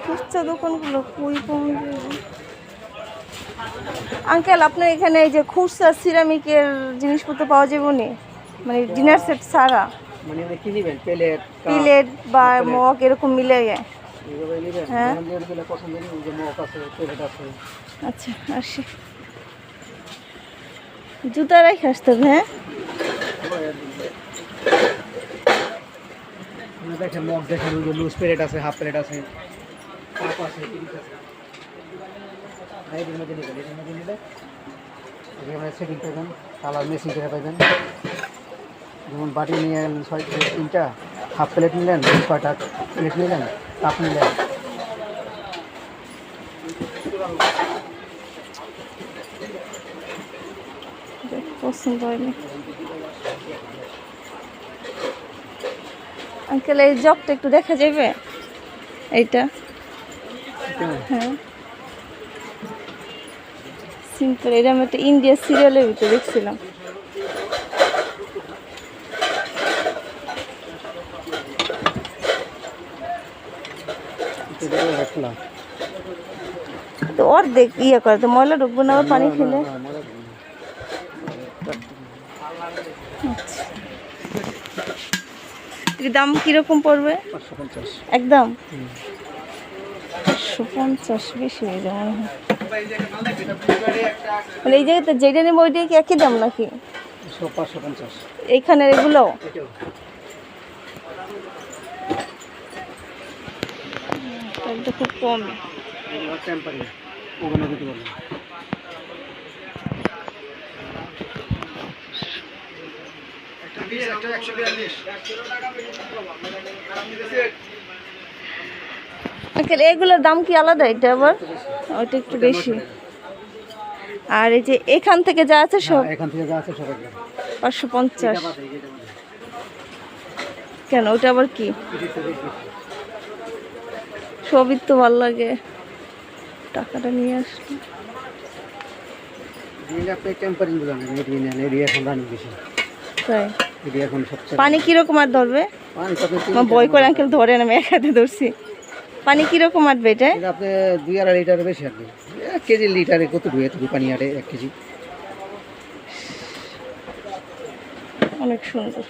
খুচরা দোকানগুলো কই পাওয়া যাবে? আঙ্কেল আপনার এখানে এই যে খুচরা সিরামিকের জিনিসপত্র পাওয়া যাবে নি, মানে ডিনার সেট ছাড়া? মানে কি নেবেন? প্লেট, প্লেট বা মগ এরকম মিলে? হ্যাঁ আচ্ছা আসি, জুতা রেখে আসতে হবে। হ্যাঁ দেখেন মগ, দেখেন ওই যে লুজ প্লেট আছে, হাফ প্লেট আছে, কাপ আছে, টিরিস আছে। এর মধ্যে নেবেন, এর মধ্যে নিলে এখানে সেটিং পাবেন, কালার মেশিন করে পাবেন। যেমন বাটি নিয়ে গেলেন 3টা, হাফ প্লেট নিলেন 6টা প্লেট নিলেন, কাপ নিলেন। পছন্দ হয়নি আঙ্কেল, এই জবটা একটু দেখা যাবে এইটা? হ্যাঁ সিম্পল, এটা আমি একটা ইন্ডিয়া সিরিয়ালের ভিতরে দেখছিলাম। তো অর্ধেক ইয়ে করে তো ময়লা ঢুকবো না আবার পানি খেলে? দাম কিরকম পড়বে? 550 একদম 550, বেশি হয়ে যায় মনে হয়। মানে এই জায়গাতে যেটা নেবো ওইটাই কি একই দাম নাকি? 550 এইখানের এগুলো? এটা খুব কম। এগুলোর দাম কি আলাদা? এটা আবার ওইটা একটু বেশি। আর এই যে এখান থেকে যা আছে সব, এখান থেকে যা আছে সব একদম 550। কেন ওটা আবার কি? সবই তো ভালো লাগে, টাকাটা নিয়ে আসলো। পানি কিরকম আর ধরবে? বই করে আঙ্কেল ধরেন, আমি এক হাতে ধরছি। পানি কিরকম আটবে এটা? আপনি 2-2.5 লিটার বেশি আটবে। 1 কেজি লিটারে কত ধুয়ে পানি আটে? 1 কেজি। অনেক সুন্দর।